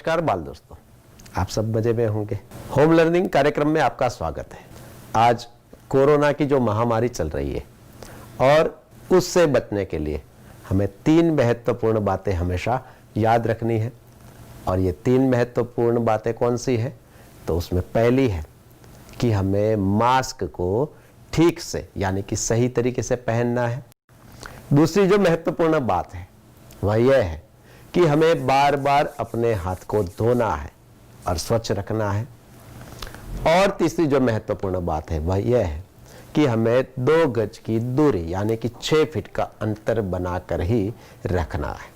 नमस्कार बाल दोस्तों, आप सब मजे में होंगे। होम लर्निंग कार्यक्रम में आपका स्वागत है। आज कोरोना की जो महामारी चल रही है और उससे बचने के लिए हमें 3 महत्वपूर्ण बातें हमेशा याद रखनी है। और ये 3 महत्वपूर्ण बातें कौन सी है? तो उसमें पहली है कि हमें मास्क को ठीक से यानी कि सही तरीके से पहनना है। दूसरी जो महत्वपूर्ण बात है वह यह है कि हमें बार बार अपने हाथ को धोना है और स्वच्छ रखना है। और तीसरी जो महत्वपूर्ण बात है वह यह है कि हमें 2 गज की दूरी यानी कि 6 फीट का अंतर बनाकर ही रखना है।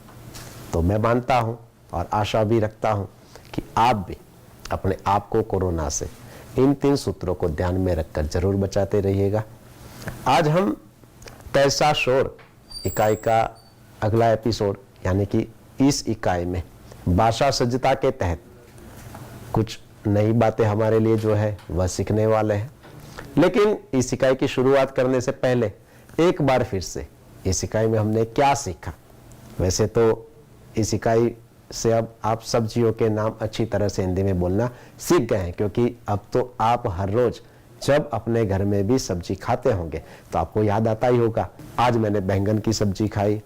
तो मैं मानता हूं और आशा भी रखता हूं कि आप भी अपने आप को कोरोना से इन 3 सूत्रों को ध्यान में रखकर जरूर बचाते रहिएगा। आज हम कैसा शोर इकाई का अगला एपिसोड यानी कि इस इकाई में भाषा सज्जता के तहत कुछ नई बातें हमारे लिए जो है वह सीखने वाले हैं। लेकिन इस इकाई की शुरुआत करने से पहले एक बार फिर से इस इकाई में हमने क्या सीखा। वैसे तो इस इकाई से अब आप सब्जियों के नाम अच्छी तरह से हिंदी में बोलना सीख गए हैं, क्योंकि अब तो आप हर रोज जब अपने घर में भी सब्जी खाते होंगे तो आपको याद आता ही होगा, आज मैंने बैंगन की सब्जी खाई,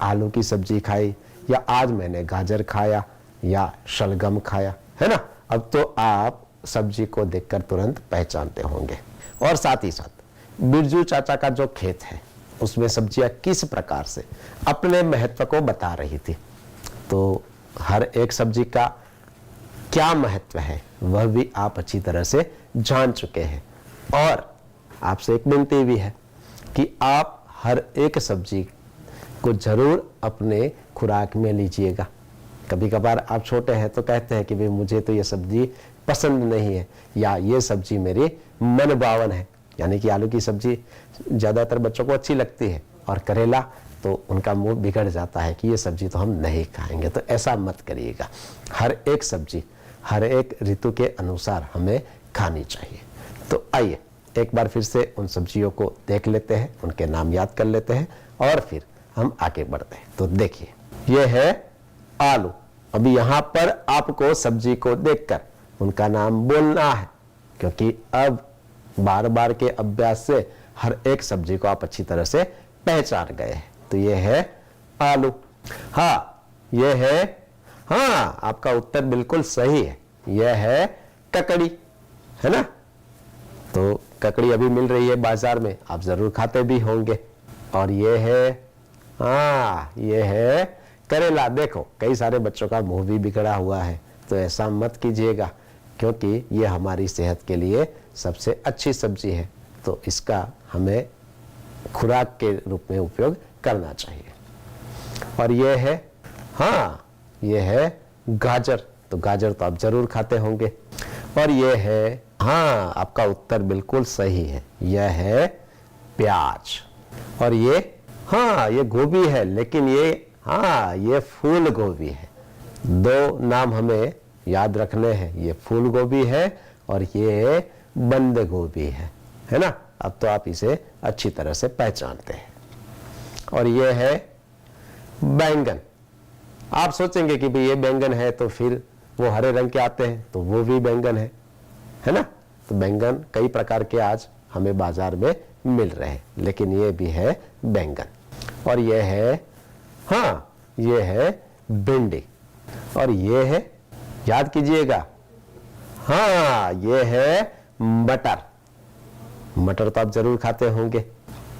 आलू की सब्जी खाई, या आज मैंने गाजर खाया या शलगम खाया, है ना। अब तो आप सब्जी को देखकर तुरंत पहचानते होंगे। और साथ ही साथ बिरजू चाचा का जो खेत है उसमें सब्जियां किस प्रकार से अपने महत्व को बता रही थी, तो हर एक सब्जी का क्या महत्व है वह भी आप अच्छी तरह से जान चुके हैं। और आपसे एक विनती भी है कि आप हर एक सब्जी को जरूर अपने खुराक में लीजिएगा। कभी कभार आप छोटे हैं तो कहते हैं कि भाई मुझे तो ये सब्जी पसंद नहीं है, या ये सब्जी मेरी मनभावन है, यानी कि आलू की सब्जी ज़्यादातर बच्चों को अच्छी लगती है और करेला तो उनका मुंह बिगड़ जाता है कि ये सब्जी तो हम नहीं खाएंगे। तो ऐसा मत करिएगा, हर एक सब्जी हर एक ऋतु के अनुसार हमें खानी चाहिए। तो आइए एक बार फिर से उन सब्जियों को देख लेते हैं, उनके नाम याद कर लेते हैं और फिर हम आगे बढ़ते हैं। तो देखिए, यह है आलू। अभी यहां पर आपको सब्जी को देखकर उनका नाम बोलना है, क्योंकि अब बार बार के अभ्यास से हर एक सब्जी को आप अच्छी तरह से पहचान गए हैं। तो यह है आलू। हाँ, यह है, हाँ आपका उत्तर बिल्कुल सही है, यह है ककड़ी, है ना। तो ककड़ी अभी मिल रही है बाजार में, आप जरूर खाते भी होंगे। और यह है, हाँ यह है करेला। देखो कई सारे बच्चों का मुंह भी बिगड़ा हुआ है, तो ऐसा मत कीजिएगा, क्योंकि ये हमारी सेहत के लिए सबसे अच्छी सब्जी है, तो इसका हमें खुराक के रूप में उपयोग करना चाहिए। और यह है, हाँ यह है गाजर। तो गाजर तो आप जरूर खाते होंगे। और यह है, हाँ आपका उत्तर बिल्कुल सही है, यह है प्याज। और ये, हाँ ये गोभी है, लेकिन ये, हाँ ये फूल गोभी है। 2 नाम हमें याद रखने हैं, ये फूल गोभी है और ये बंद गोभी है ना। अब तो आप इसे अच्छी तरह से पहचानते हैं। और ये है बैंगन। आप सोचेंगे कि भाई ये बैंगन है तो फिर वो हरे रंग के आते हैं, तो वो भी बैंगन है ना। तो बैंगन कई प्रकार के आज हमें बाजार में मिल रहे हैं, लेकिन ये भी है बैंगन। और ये है, हाँ ये है भिंडी। और ये है, याद कीजिएगा, हाँ ये है मटर। मटर तो आप जरूर खाते होंगे।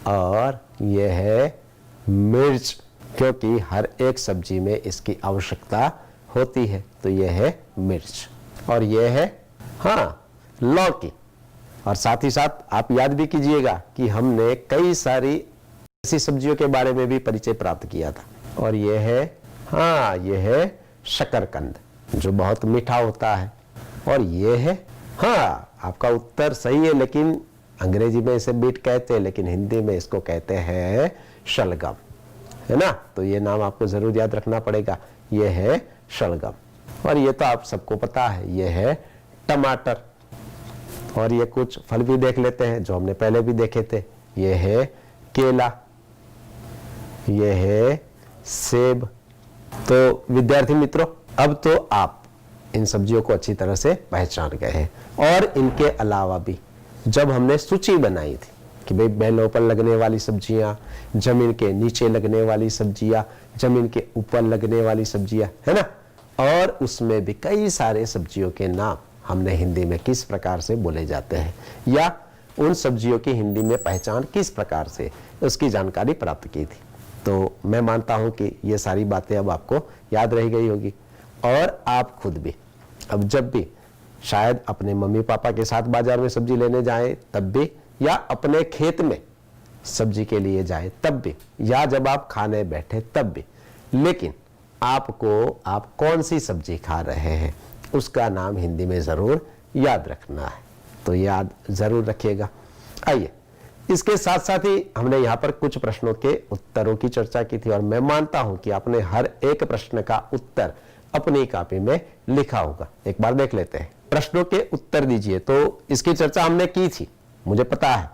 और ये है मिर्च, क्योंकि हर एक सब्जी में इसकी आवश्यकता होती है, तो ये है मिर्च। और ये है, हाँ लौकी। और साथ ही साथ आप याद भी कीजिएगा कि हमने कई सारी ऐसी सब्जियों के बारे में भी परिचय प्राप्त किया था। और ये है, हाँ ये है शकरकंद, जो बहुत मीठा होता है। और ये है, हाँ आपका उत्तर सही है, लेकिन अंग्रेजी में इसे बीट कहते हैं, लेकिन हिंदी में इसको कहते हैं शलगम, है ना। तो ये नाम आपको जरूर याद रखना पड़ेगा, ये है शलगम। और ये तो आप सबको पता है, ये है टमाटर। और ये कुछ फल भी देख लेते हैं जो हमने पहले भी देखे थे, ये है केला, ये है सेब। तो विद्यार्थी मित्रों, अब तो आप इन सब्जियों को अच्छी तरह से पहचान गए हैं। और इनके अलावा भी जब हमने सूची बनाई थी कि भाई बेलों पर लगने वाली सब्जियां, जमीन के नीचे लगने वाली सब्जियां, जमीन के ऊपर लगने वाली सब्जियां, है ना, और उसमें भी कई सारे सब्जियों के नाम हमने हिंदी में किस प्रकार से बोले जाते हैं या उन सब्जियों की हिंदी में पहचान किस प्रकार से, उसकी जानकारी प्राप्त की थी। तो मैं मानता हूं कि ये सारी बातें अब आपको याद रह गई होगी और आप खुद भी अब जब भी शायद अपने मम्मी पापा के साथ बाजार में सब्जी लेने जाएं तब भी, या अपने खेत में सब्जी के लिए जाएं तब भी, या जब आप खाने बैठे तब भी, लेकिन आपको आप कौन सी सब्जी खा रहे हैं उसका नाम हिंदी में जरूर याद रखना है। तो याद जरूर रखिएगा। आइए, इसके साथ साथ ही हमने यहाँ पर कुछ प्रश्नों के उत्तरों की चर्चा की थी और मैं मानता हूं कि आपने हर एक प्रश्न का उत्तर अपनी कॉपी में लिखा होगा। एक बार देख लेते हैं। प्रश्नों के उत्तर दीजिए। तो इसकी चर्चा हमने की थी, मुझे पता है,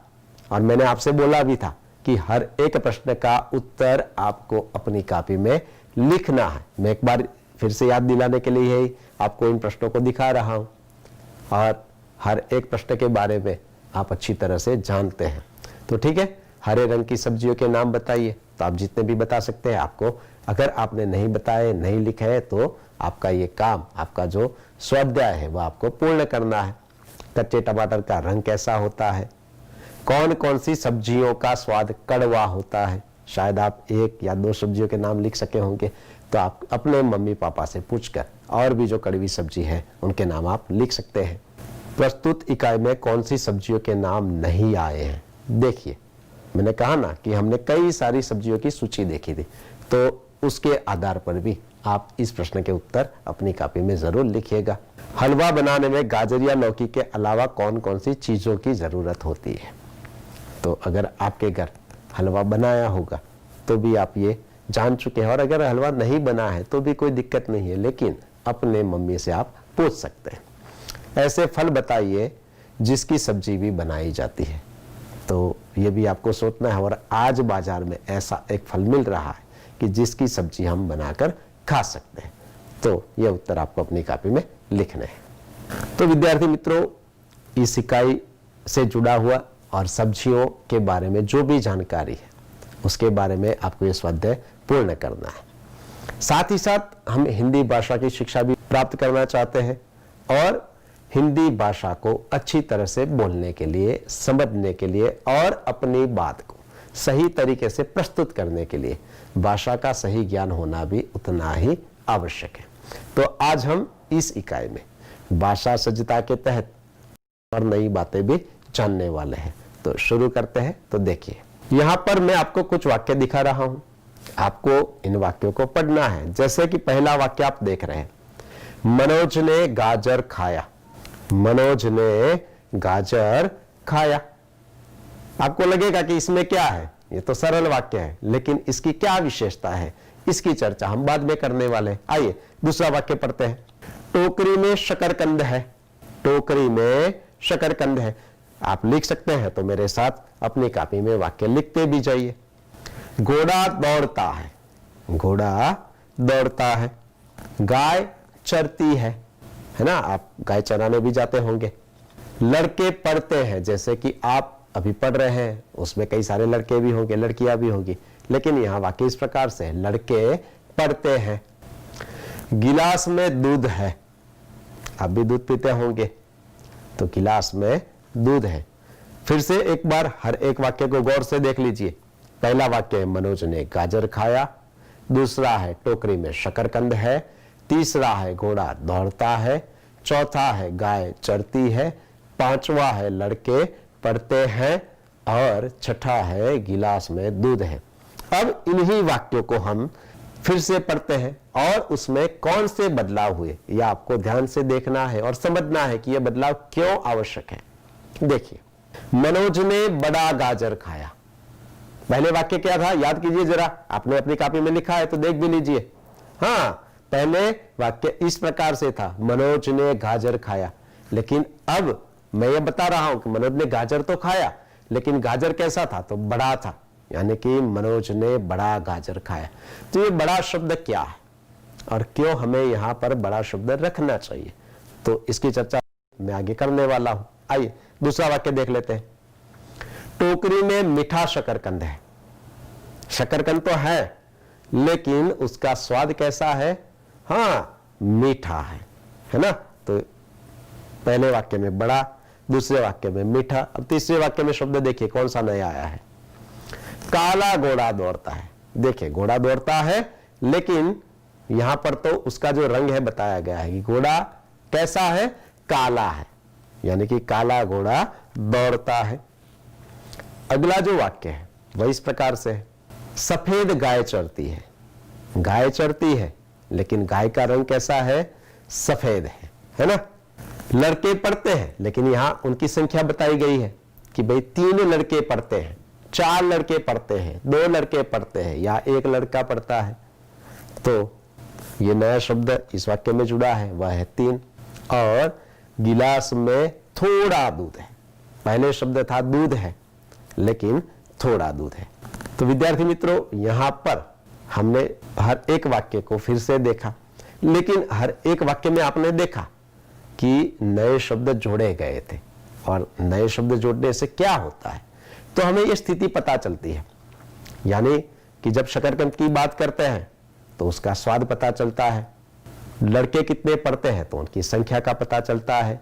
और मैंने आपसे बोला भी था कि हर एक प्रश्न का उत्तर आपको अपनी कॉपी में लिखना है। मैं एक बार फिर से याद दिलाने के लिए ही आपको इन प्रश्नों को दिखा रहा हूं और हर एक प्रश्न के बारे में आप अच्छी तरह से जानते हैं। तो ठीक है, हरे रंग की सब्जियों के नाम बताइए। तो आप जितने भी बता सकते हैं। आपको अगर आपने नहीं बताए, नहीं लिखे है, तो आपका ये काम, आपका जो स्वाध्याय है वो आपको पूर्ण करना है। कच्चे टमाटर का रंग कैसा होता है? कौन कौन सी सब्जियों का स्वाद कड़वा होता है? शायद आप एक या दो सब्जियों के नाम लिख सके होंगे, तो आप अपने मम्मी पापा से पूछकर और भी जो कड़वी सब्जी है उनके नाम आप लिख सकते हैं। प्रस्तुत इकाई में कौन सी सब्जियों के नाम नहीं आए हैं? देखिए, मैंने कहा ना कि हमने कई सारी सब्जियों की सूची देखी थी, तो उसके आधार पर भी आप इस प्रश्न के उत्तर अपनी कॉपी में जरूर लिखिएगा। हलवा बनाने में गाजर या लौकी के अलावा कौन कौन सी चीजों की जरूरत होती है? तो अगर आपके घर हलवा बनाया होगा तो भी आप ये जान चुके हैं, और अगर हलवा नहीं बना है तो भी कोई दिक्कत नहीं है, लेकिन अपने मम्मी से आप पूछ सकते हैं। ऐसे फल बताइए जिसकी सब्जी भी बनाई जाती है। तो ये भी आपको सोचना है, और आज बाजार में ऐसा एक फल मिल रहा है कि जिसकी सब्जी हम बनाकर खा सकते हैं। तो ये उत्तर आपको अपनी कॉपी में लिखने हैं। तो विद्यार्थी मित्रों, इस इकाई से जुड़ा हुआ और सब्जियों के बारे में जो भी जानकारी है उसके बारे में आपको ये स्वाध्याय पूर्ण करना है। साथ ही साथ हम हिंदी भाषा की शिक्षा भी प्राप्त करना चाहते हैं और हिंदी भाषा को अच्छी तरह से बोलने के लिए, समझने के लिए और अपनी बात को सही तरीके से प्रस्तुत करने के लिए भाषा का सही ज्ञान होना भी उतना ही आवश्यक है। तो आज हम इस इकाई में भाषा सज्जता के तहत और नई बातें भी जानने वाले हैं। तो शुरू करते हैं। तो देखिए, यहां पर मैं आपको कुछ वाक्य दिखा रहा हूं, आपको इन वाक्यों को पढ़ना है। जैसे कि पहला वाक्य आप देख रहे हैं, मनोज ने गाजर खाया। मनोज ने गाजर खाया। आपको लगेगा कि इसमें क्या है, ये तो सरल वाक्य है, लेकिन इसकी क्या विशेषता है, इसकी चर्चा हम बाद में करने वाले हैं। आइए दूसरा वाक्य पढ़ते हैं। टोकरी में शकरकंद है। टोकरी में शकरकंद है। आप लिख सकते हैं तो मेरे साथ अपनी कॉपी में वाक्य लिखते भी जाइए। घोड़ा दौड़ता है। घोड़ा दौड़ता है। गाय चरती है ना, आप गाय चराने भी जाते होंगे। लड़के पढ़ते हैं, जैसे कि आप अभी पढ़ रहे हैं, उसमें कई सारे लड़के भी होंगे, लड़कियां भी होंगी, लेकिन यहां वाक्य इस प्रकार से, लड़के पढ़ते हैं। गिलास में दूध है। आप भी दूध पीते होंगे, तो गिलास में दूध है। फिर से एक बार हर एक वाक्य को गौर से देख लीजिए। पहला वाक्य है, मनोज ने गाजर खाया। दूसरा है, टोकरी में शकरकंद है। तीसरा है, घोड़ा दौड़ता है। चौथा है, गाय चरती है। पांचवा है, लड़के पढ़ते हैं। और छठा है, गिलास में दूध है। अब इन्हीं वाक्यों को हम फिर से पढ़ते हैं और उसमें कौन से बदलाव हुए यह आपको ध्यान से देखना है और समझना है कि यह बदलाव क्यों आवश्यक है। देखिए, मनोज ने बड़ा गाजर खाया। पहले वाक्य क्या था, याद कीजिए जरा, आपने अपनी कॉपी में लिखा है तो देख भी लीजिए। हाँ, पहले वाक्य इस प्रकार से था, मनोज ने गाजर खाया। लेकिन अब मैं ये बता रहा हूं कि मनोज ने गाजर तो खाया, लेकिन गाजर कैसा था, तो बड़ा था, यानी कि मनोज ने बड़ा गाजर खाया। तो ये बड़ा शब्द क्या है, और क्यों हमें यहाँ पर बड़ा शब्द रखना चाहिए, तो इसकी चर्चा मैं आगे करने वाला हूं। आइए दूसरा वाक्य देख लेते हैं। टोकरी में मीठा शकरकंद है। शकरकंद तो है, लेकिन उसका स्वाद कैसा है? हाँ, मीठा है ना। तो पहले वाक्य में बड़ा, दूसरे वाक्य में मीठा। अब तीसरे वाक्य में शब्द देखिए कौन सा नया आया है। काला घोड़ा दौड़ता है। देखिए घोड़ा दौड़ता है, लेकिन यहां पर तो उसका जो रंग है बताया गया है कि घोड़ा कैसा है? काला है, यानी कि काला घोड़ा दौड़ता है। अगला जो वाक्य है वह इस प्रकार से है। सफेद गाय चरती है। गाय चरती है, लेकिन गाय का रंग कैसा है? सफेद है ना। लड़के पढ़ते हैं, लेकिन यहां उनकी संख्या बताई गई है कि भाई 3 लड़के पढ़ते हैं, 4 लड़के पढ़ते हैं, 2 लड़के पढ़ते हैं या 1 लड़का पढ़ता है। तो ये नया शब्द इस वाक्य में जुड़ा है, वह है 3। और गिलास में थोड़ा दूध है। पहले शब्द था दूध है, लेकिन थोड़ा दूध है। तो विद्यार्थी मित्रों, यहां पर हमने हर एक वाक्य को फिर से देखा, लेकिन हर एक वाक्य में आपने देखा कि नए शब्द जोड़े गए थे। और नए शब्द जोड़ने से क्या होता है, तो हमें यह स्थिति पता चलती है। यानी कि जब शकरकंद की बात करते हैं तो उसका स्वाद पता चलता है, लड़के कितने पढ़ते हैं तो उनकी संख्या का पता चलता है,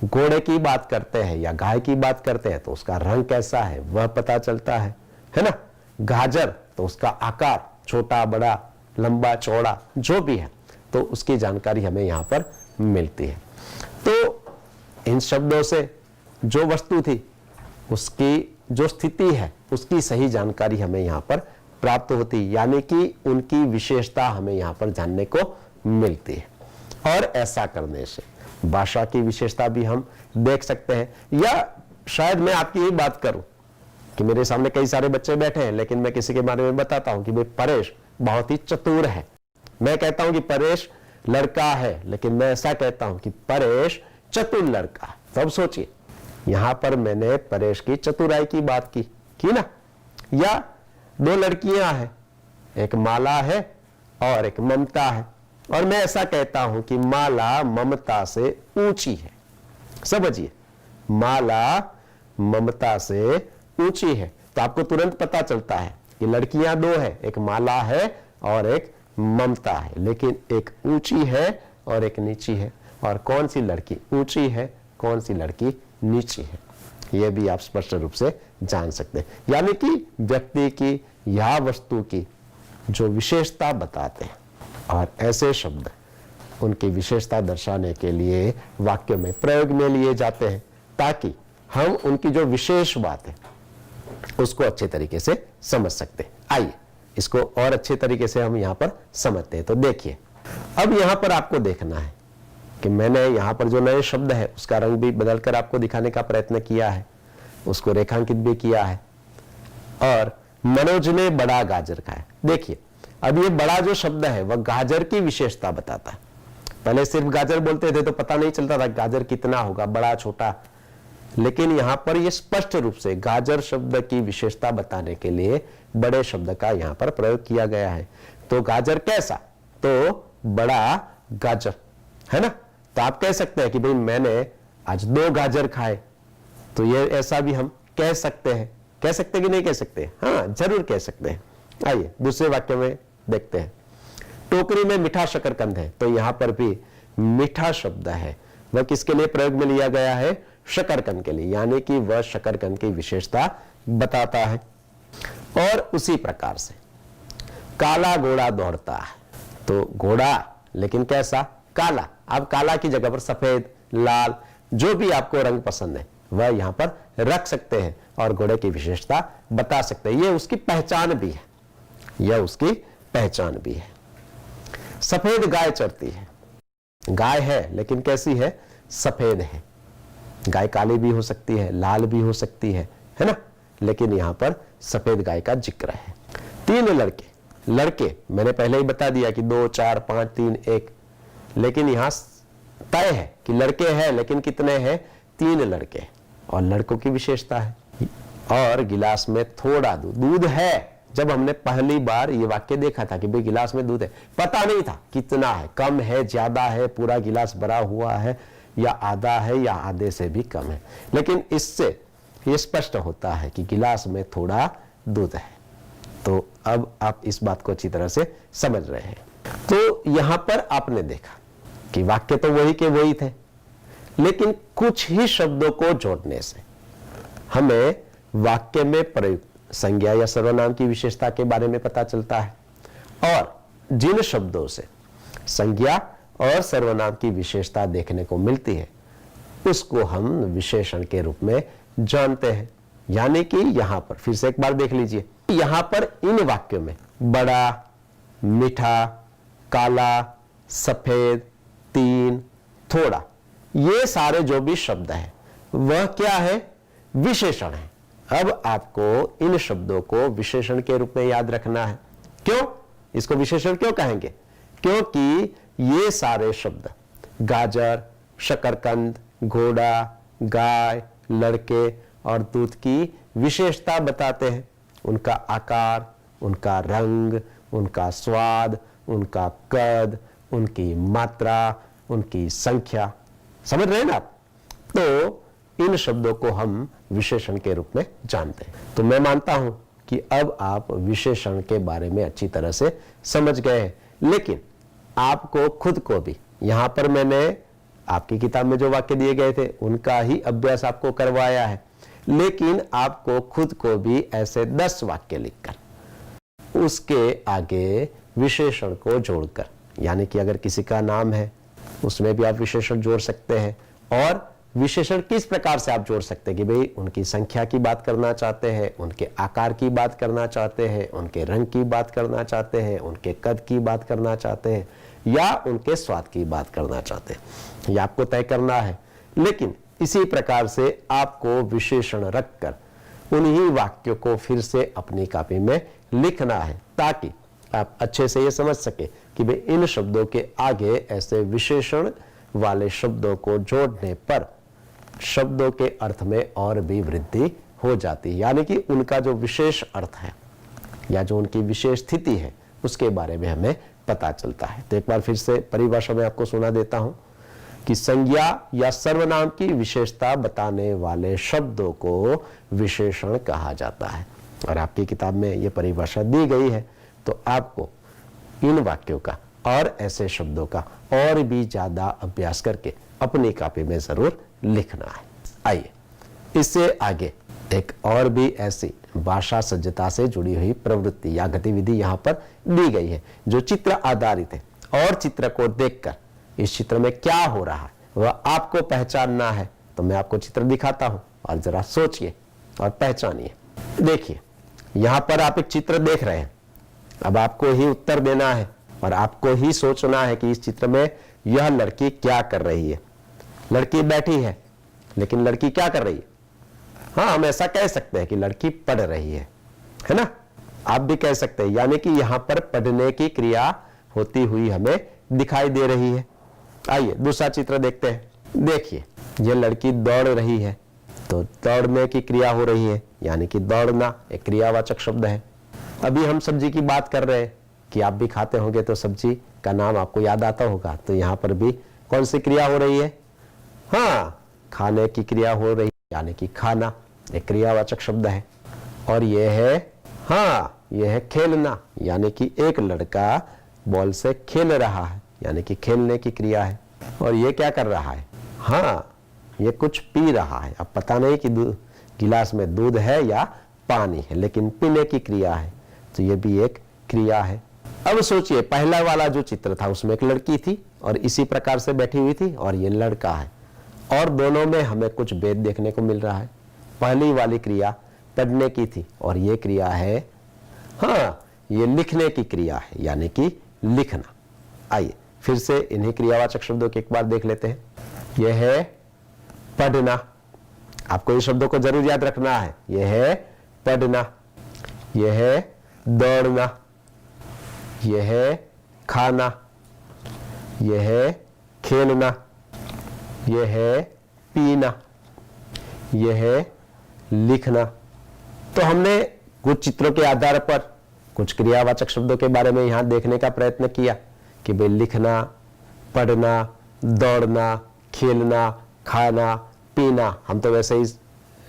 घोड़े की बात करते हैं या गाय की बात करते हैं तो उसका रंग कैसा है वह पता चलता है ना। गाजर तो उसका आकार, छोटा बड़ा, लंबा चौड़ा जो भी है, तो उसकी जानकारी हमें यहां पर मिलती है। तो इन शब्दों से जो वस्तु थी उसकी जो स्थिति है उसकी सही जानकारी हमें यहां पर प्राप्त होती, यानी कि उनकी विशेषता हमें यहां पर जानने को मिलती है। और ऐसा करने से भाषा की विशेषता भी हम देख सकते हैं। या शायद मैं आपकी ही बात करूं कि मेरे सामने कई सारे बच्चे बैठे हैं, लेकिन मैं किसी के बारे में बताता हूं कि भाई परेश बहुत ही चतुर है। मैं कहता हूं कि परेश लड़का है, लेकिन मैं ऐसा कहता हूं कि परेश चतुर लड़का है। तो अब सोचिए, यहां पर मैंने परेश की चतुराई की बात की ना। या 2 लड़कियां हैं, एक माला है और एक ममता है, और मैं ऐसा कहता हूं कि माला ममता से ऊंची है। समझिए, माला ममता से ऊंची है, तो आपको तुरंत पता चलता है कि लड़कियां 2 है, एक माला है और एक ममता है, लेकिन एक ऊंची है और एक नीची है। और कौन सी लड़की ऊंची है, कौन सी लड़की नीची है, यह भी आप स्पष्ट रूप से जान सकते हैं। यानी कि व्यक्ति की या वस्तु की जो विशेषता बताते हैं, और ऐसे शब्द उनकी विशेषता दर्शाने के लिए वाक्य में प्रयोग में लिए जाते हैं, ताकि हम उनकी जो विशेष बात है उसको अच्छे तरीके से समझ सकते हैं। आइए इसको और अच्छे तरीके से हम यहां पर समझते हैं। तो देखिए, अब यहां पर आपको देखना है कि मैंने यहां पर जो नए शब्द है उसका रंग भी बदलकर आपको दिखाने का प्रयत्न किया है, उसको रेखांकित भी किया है। और मनोज ने बड़ा गाजर खाया। देखिए, अब ये बड़ा जो शब्द है वह गाजर की विशेषता बताता है। पहले सिर्फ गाजर बोलते थे तो पता नहीं चलता था गाजर कितना होगा, बड़ा छोटा, लेकिन यहां पर यह स्पष्ट रूप से गाजर शब्द की विशेषता बताने के लिए बड़े शब्द का यहां पर प्रयोग किया गया है। तो गाजर कैसा, तो बड़ा गाजर है ना। तो आप कह सकते हैं कि भाई मैंने आज 2 गाजर खाए, तो ये ऐसा भी हम कह सकते हैं। कह सकते कि नहीं कह सकते? हाँ, जरूर कह सकते हैं। आइए दूसरे वाक्य में देखते हैं। टोकरी में मीठा शकरकंद है। तो यहां पर भी मीठा शब्द है, वह किसके लिए प्रयोग में लिया गया है? शकरकंद के लिए, यानी कि वह शकरकंद की विशेषता बताता है। और उसी प्रकार से काला घोड़ा दौड़ता है। तो घोड़ा, लेकिन कैसा? काला। अब काला की जगह पर सफेद, लाल, जो भी आपको रंग पसंद है वह यहां पर रख सकते हैं और घोड़े की विशेषता बता सकते हैं। यह उसकी पहचान भी है, यह उसकी पहचान भी है। सफेद गाय चरती है। गाय है, लेकिन कैसी है? सफेद है। गाय काली भी हो सकती है, लाल भी हो सकती है ना, लेकिन यहां पर सफेद गाय का जिक्र है। 3 लड़के मैंने पहले ही बता दिया कि 2, 4, 5, 3, 1, लेकिन यहां तय है कि लड़के हैं, लेकिन कितने हैं? 3 लड़के, और लड़कों की विशेषता है। और गिलास में थोड़ा दूध है, जब हमने पहली बार ये वाक्य देखा था कि भाई गिलास में दूध है, पता नहीं था कितना है, कम है, ज्यादा है, पूरा गिलास भरा हुआ है या आधा है या आधे से भी कम है, लेकिन इससे ये स्पष्ट होता है कि गिलास में थोड़ा दूध है। तो अब आप इस बात को अच्छी तरह से समझ रहे हैं। तो यहां पर आपने देखा कि वाक्य तो वही के वही थे, लेकिन कुछ ही शब्दों को जोड़ने से हमें वाक्य में प्रयुक्त संज्ञा या सर्वनाम की विशेषता के बारे में पता चलता है, और जिन शब्दों से संज्ञा और सर्वनाम की विशेषता देखने को मिलती है उसको हम विशेषण के रूप में जानते हैं। यानी कि यहां पर फिर से एक बार देख लीजिए, यहां पर इन वाक्यों में बड़ा, मीठा, काला, सफेद, तीन, थोड़ा, ये सारे जो भी शब्द हैं वह क्या है? विशेषण है। अब आपको इन शब्दों को विशेषण के रूप में याद रखना है। क्यों? इसको विशेषण क्यों कहेंगे? क्योंकि ये सारे शब्द गाजर, शकरकंद, घोड़ा, गाय, लड़के और दूध की विशेषता बताते हैं। उनका आकार, उनका रंग, उनका स्वाद, उनका कद, उनकी मात्रा, उनकी संख्या, समझ रहे हैं ना आप? तो इन शब्दों को हम विशेषण के रूप में जानते हैं। तो मैं मानता हूं कि अब आप विशेषण के बारे में अच्छी तरह से समझ गए हैं, लेकिन आपको खुद को भी, यहां पर मैंने आपकी किताब में जो वाक्य दिए गए थे उनका ही अभ्यास आपको करवाया है, लेकिन आपको खुद को भी ऐसे 10 वाक्य लिखकर उसके आगे विशेषण को जोड़कर, यानी कि अगर किसी का नाम है उसमें भी आप विशेषण जोड़ सकते हैं। और विशेषण किस प्रकार से आप जोड़ सकते हैं कि भाई उनकी संख्या की बात करना चाहते हैं, उनके आकार की बात करना चाहते हैं, उनके रंग की बात करना चाहते हैं, उनके कद की बात करना चाहते हैं, या उनके स्वाद की बात करना चाहते हैं, यह आपको तय करना है। लेकिन इसी प्रकार से आपको विशेषण रखकर उन्हीं वाक्यों को फिर से अपनी कॉपी में लिखना है, ताकि आप अच्छे से ये समझ सके कि भाई इन शब्दों के आगे ऐसे विशेषण वाले शब्दों को जोड़ने पर शब्दों के अर्थ में और भी वृद्धि हो जाती है, यानी कि उनका जो विशेष अर्थ है या जो उनकी विशेष स्थिति है उसके बारे में हमें पता चलता है। तो एक बार फिर से परिभाषा में आपको सुना देता हूं कि संज्ञा या सर्वनाम की विशेषता बताने वाले शब्दों को विशेषण कहा जाता है। और आपकी किताब में यह परिभाषा दी गई है, तो आपको इन वाक्यों का और ऐसे शब्दों का और भी ज्यादा अभ्यास करके अपनी कॉपी में जरूर लिखना है। आइए इससे आगे एक और भी ऐसी भाषा सज्जता से जुड़ी हुई प्रवृत्ति या गतिविधि यहाँ पर दी गई है जो चित्र आधारित है, और चित्र को देखकर इस चित्र में क्या हो रहा है वह आपको पहचानना है। तो मैं आपको चित्र दिखाता हूं और जरा सोचिए और पहचानिए। देखिए यहां पर आप एक चित्र देख रहे हैं, अब आपको ही उत्तर देना है और आपको ही सोचना है कि इस चित्र में यह लड़की क्या कर रही है। लड़की बैठी है, लेकिन लड़की क्या कर रही है? हाँ, हम ऐसा कह सकते हैं कि लड़की पढ़ रही है ना? आप भी कह सकते हैं, यानी कि यहां पर पढ़ने की क्रिया होती हुई हमें दिखाई दे रही है। आइए दूसरा चित्र देखते हैं। देखिए यह लड़की दौड़ रही है, तो दौड़ने की क्रिया हो रही है, यानी कि दौड़ना एक क्रियावाचक शब्द है। अभी हम सब्जी की बात कर रहे हैं कि आप भी खाते होंगे तो सब्जी का नाम आपको याद आता होगा, तो यहां पर भी कौन सी क्रिया हो रही है? हाँ, खाने की क्रिया हो रही है, यानी कि खाना एक क्रियावाचक शब्द है। और यह है, हाँ, यह है खेलना, यानी कि एक लड़का बॉल से खेल रहा है, यानी कि खेलने की क्रिया है। और ये क्या कर रहा है? हाँ, ये कुछ पी रहा है। अब पता नहीं कि गिलास में दूध है या पानी है, लेकिन पीने की क्रिया है, तो ये भी एक क्रिया है। अब सोचिए, पहला वाला जो चित्र था उसमें एक लड़की थी और इसी प्रकार से बैठी हुई थी, और ये लड़का है, और दोनों में हमें कुछ भेद देखने को मिल रहा है। पहली वाली क्रिया पढ़ने की थी और ये क्रिया है, हाँ, ये लिखने की क्रिया है, यानी कि लिखना। आइए फिर से इन्हीं क्रियावाचक शब्दों को एक बार देख लेते हैं। यह है पढ़ना, आपको ये शब्दों को जरूर याद रखना है। यह है पढ़ना, यह है दौड़ना, यह है खाना, यह है खेलना, यह है पीना, यह है लिखना। तो हमने कुछ चित्रों के आधार पर कुछ क्रियावाचक शब्दों के बारे में यहां देखने का प्रयत्न किया कि भाई लिखना, पढ़ना, दौड़ना, खेलना, खाना, पीना, हम तो वैसे ही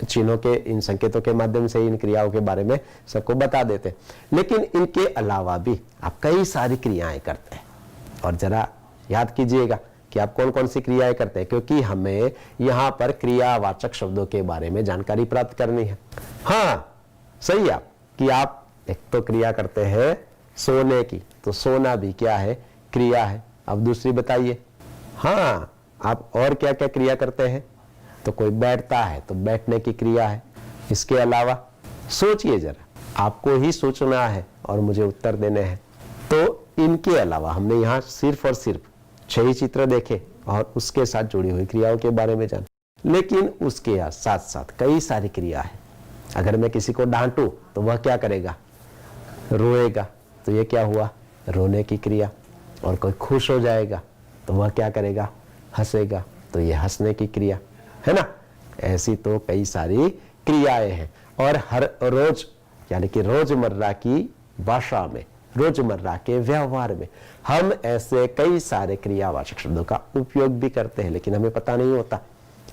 चिन्हों के, इन संकेतों के माध्यम से इन क्रियाओं के बारे में सबको बता देते, लेकिन इनके अलावा भी आप कई सारी क्रियाएं करते हैं। और जरा याद कीजिएगा कि आप कौन कौन सी क्रियाएं करते हैं, क्योंकि हमें यहाँ पर क्रियावाचक शब्दों के बारे में जानकारी प्राप्त करनी है। हाँ, सही है कि आप एक तो क्रिया करते हैं सोने की, तो सोना भी क्या है, क्रिया है। अब दूसरी बताइए। हाँ, आप और क्या क्या क्रिया करते हैं? तो कोई बैठता है तो बैठने की क्रिया है। इसके अलावा सोचिए जरा, आपको ही सोचना है और मुझे उत्तर देने हैं। तो इनके अलावा हमने यहाँ सिर्फ और सिर्फ 6 चित्र देखे और उसके साथ जुड़ी हुई क्रियाओं के बारे में जाना, लेकिन उसके साथ साथ कई सारी क्रिया है। अगर मैं किसी को डांटूं तो वह क्या करेगा, रोएगा, तो ये क्या हुआ, रोने की क्रिया। और कोई खुश हो जाएगा तो वह क्या करेगा, हंसेगा, तो ये हंसने की क्रिया है ना। ऐसी तो कई सारी क्रियाएं हैं और हर रोज यानी कि रोजमर्रा की भाषा में, रोजमर्रा के व्यवहार में हम ऐसे कई सारे क्रियावाचक शब्दों का उपयोग भी करते हैं, लेकिन हमें पता नहीं होता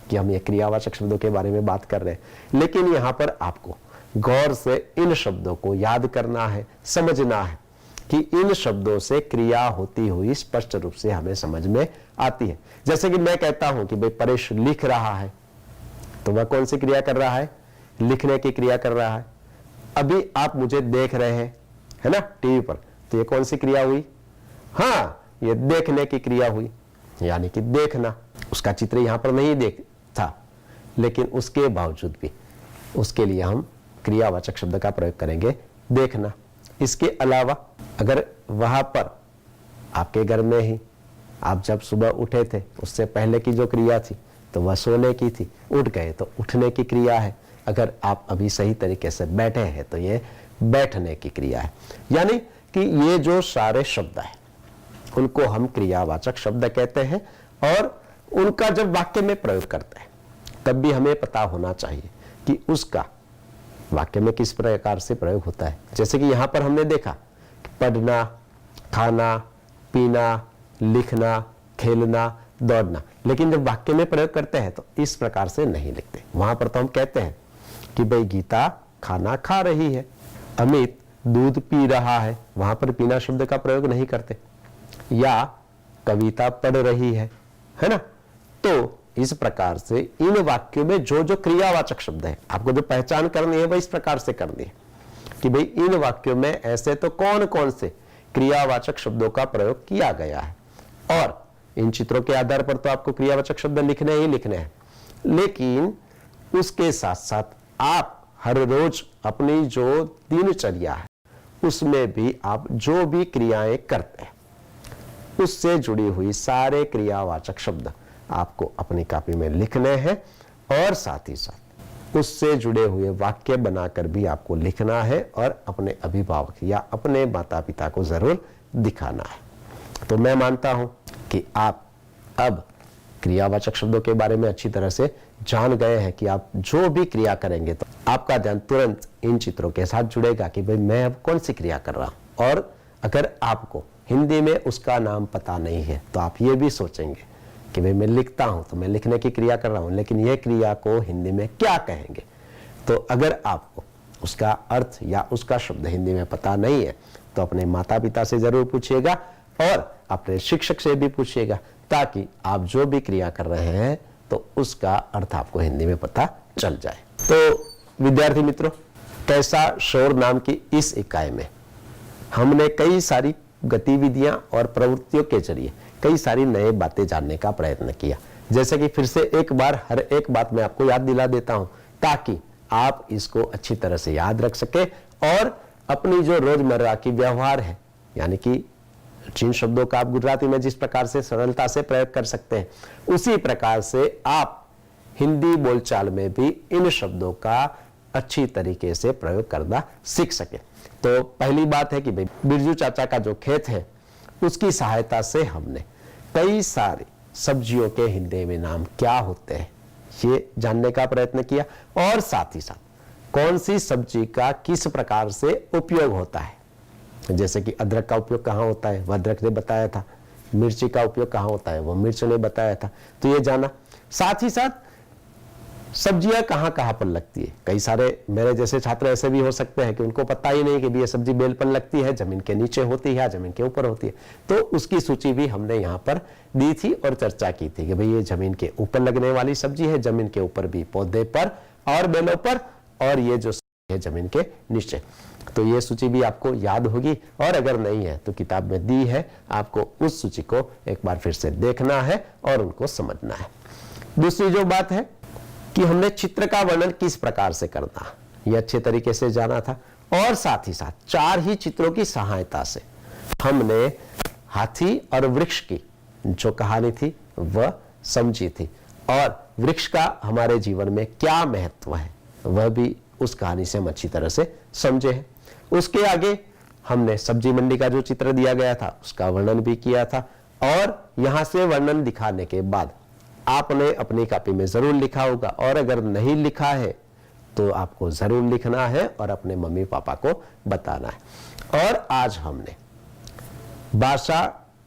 कि हम ये क्रियावाचक शब्दों के बारे में बात कर रहे हैं। लेकिन यहाँ पर आपको गौर से इन शब्दों को याद करना है, समझना है कि इन शब्दों से क्रिया होती हुई स्पष्ट रूप से हमें समझ में आती है। जैसे कि मैं कहता हूं कि भाई परेश लिख रहा है, तो वह कौन सी क्रिया कर रहा है, लिखने की क्रिया कर रहा है। अभी आप मुझे देख रहे हैं, है ना, टीवी पर, तो ये कौन सी क्रिया हुई, हाँ, ये देखने की क्रिया हुई, यानी कि देखना। उसका चित्र यहां पर नहीं देख था, लेकिन उसके बावजूद भी उसके लिए हम क्रियावाचक शब्द का प्रयोग करेंगे, देखना। इसके अलावा अगर वहां पर आपके घर में ही आप जब सुबह उठे थे, उससे पहले की जो क्रिया थी तो वह सोने की थी, उठ गए तो उठने की क्रिया है। अगर आप अभी सही तरीके से बैठे हैं तो ये बैठने की क्रिया है। यानी कि ये जो सारे शब्द हैं उनको हम क्रियावाचक शब्द कहते हैं और उनका जब वाक्य में प्रयोग करते हैं तब भी हमें पता होना चाहिए कि उसका वाक्य में किस प्रकार से प्रयोग होता है। जैसे कि यहां पर हमने देखा कि पढ़ना, खाना, पीना, लिखना, खेलना, दौड़ना, लेकिन जब वाक्य में प्रयोग करते हैं तो इस प्रकार से नहीं लिखते। वहां पर तो हम कहते हैं कि भाई गीता खाना खा रही है, अमित दूध पी रहा है, वहां पर पीना शब्द का प्रयोग नहीं करते। या कविता पढ़ रही है ना। तो इस प्रकार से इन वाक्यों में जो जो क्रियावाचक शब्द है, आपको जो पहचान करनी है वह इस प्रकार से करनी है कि भाई इन वाक्यों में ऐसे तो कौन कौन से क्रियावाचक शब्दों का प्रयोग किया गया है। और इन चित्रों के आधार पर तो आपको क्रियावाचक शब्द लिखने ही लिखने हैं, लेकिन उसके साथ साथ आप हर रोज अपनी जो दिनचर्या है उसमें भी आप जो भी क्रियाएं करते हैं उससे जुड़ी हुई सारे क्रियावाचक शब्द आपको अपनी कॉपी में लिखने हैं और साथ ही साथ उससे जुड़े हुए वाक्य बनाकर भी आपको लिखना है और अपने अभिभावक या अपने माता पिता को जरूर दिखाना है। तो मैं मानता हूं कि आप अब क्रियावाचक शब्दों के बारे में अच्छी तरह से जान गए हैं कि आप जो भी क्रिया करेंगे तो आपका ध्यान तुरंत इन चित्रों के साथ जुड़ेगा कि भाई मैं अब कौन सी क्रिया कर रहा हूं। और अगर आपको हिंदी में उसका नाम पता नहीं है तो आप ये भी सोचेंगे कि भाई मैं लिखता हूं तो मैं लिखने की क्रिया कर रहा हूं, लेकिन यह क्रिया को हिंदी में क्या कहेंगे। तो अगर आपको उसका अर्थ या उसका शब्द हिंदी में पता नहीं है तो अपने माता पिता से जरूर पूछिएगा और अपने शिक्षक से भी पूछिएगा, ताकि आप जो भी क्रिया कर रहे हैं तो उसका अर्थ आपको हिंदी में पता चल जाए। तो विद्यार्थी मित्रों, कैसा शोर नाम की इस इकाई में हमने कई सारी गतिविधियां और प्रवृत्तियों के जरिए कई सारी नई बातें जानने का प्रयत्न किया। जैसे कि फिर से एक बार हर एक बात मैं आपको याद दिला देता हूं ताकि आप इसको अच्छी तरह से याद रख सके और अपनी जो रोजमर्रा की व्यवहार है, यानी कि जिन शब्दों का आप गुजराती में जिस प्रकार से सरलता से प्रयोग कर सकते हैं, उसी प्रकार से आप हिंदी बोलचाल में भी इन शब्दों का अच्छी तरीके से प्रयोग करना सीख सके। तो पहली बात है कि भाई बिरजू चाचा का जो खेत है उसकी सहायता से हमने कई सारी सब्जियों के हिंदी में नाम क्या होते हैं ये जानने का प्रयत्न किया और साथ ही साथ कौन सी सब्जी का किस प्रकार से उपयोग होता है जैसे कि अदरक का उपयोग कहाँ होता है, वह अदरक ने बताया था। मिर्ची का उपयोग कहाँ होता है, वो मिर्च ने बताया था, तो ये जाना। साथ ही साथ सब्जियां कहाँ कहाँ पर लगती है। कई सारे मेरे जैसे छात्र ऐसे भी हो सकते हैं कि उनको पता ही नहीं कि ये सब्जी बेल पर लगती है, जमीन के नीचे होती है या जमीन के ऊपर होती है। तो उसकी सूची भी हमने यहाँ पर दी थी और चर्चा की थी कि भाई ये जमीन के ऊपर लगने वाली सब्जी है, जमीन के ऊपर भी पौधे पर और बेलों पर, और ये जो है जमीन के नीचे। तो ये सूची भी आपको याद होगी, और अगर नहीं है तो किताब में दी है, आपको उस सूची को एक बार फिर से देखना है और उनको समझना है। दूसरी जो बात है कि हमने चित्र का वर्णन किस प्रकार से करना, यह अच्छे तरीके से जाना था। और साथ ही साथ 4 ही चित्रों की सहायता से हमने हाथी और वृक्ष की जो कहानी थी वह समझी थी, और वृक्ष का हमारे जीवन में क्या महत्व है वह भी उस कहानी से हम अच्छी तरह से समझे हैं। उसके आगे हमने सब्जी मंडी का जो चित्र दिया गया था उसका वर्णन भी किया था, और यहां से वर्णन दिखाने के बाद आपने अपनी कॉपी में जरूर लिखा होगा, और अगर नहीं लिखा है तो आपको जरूर लिखना है और अपने मम्मी पापा को बताना है। और आज हमने भाषा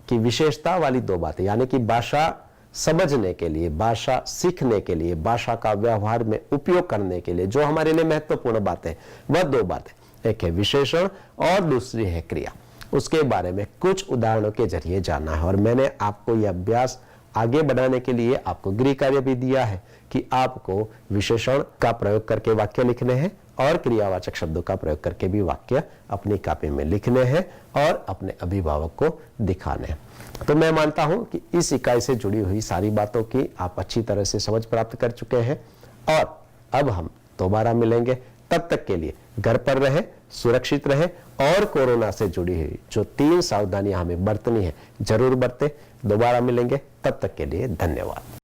की विशेषता वाली 2 बातें, यानी कि भाषा समझने के लिए, भाषा सीखने के लिए, भाषा का व्यवहार में उपयोग करने के लिए जो हमारे लिए महत्वपूर्ण बातें, वह 2 बातें, एक है विशेषण और दूसरी है क्रिया। उसके बारे में कुछ उदाहरणों के जरिए जानना है, और मैंने आपको यह अभ्यास आगे बढ़ाने के लिए आपको गृह कार्य भी दिया है कि आपको विशेषण का प्रयोग करके वाक्य लिखने हैं और क्रियावाचक शब्दों का प्रयोग करके भी वाक्य अपनी कॉपी में लिखने हैं और अपने अभिभावक को दिखाने हैं। तो मैं मानता हूं कि इस इकाई से जुड़ी हुई सारी बातों की आप अच्छी तरह से समझ प्राप्त कर चुके हैं, और अब हम दोबारा मिलेंगे। तब तक के लिए घर पर रहे, सुरक्षित रहे, और कोरोना से जुड़ी हुई जो 3 सावधानियां हमें बरतनी है जरूर बरतें। दोबारा मिलेंगे, तब तक के लिए धन्यवाद।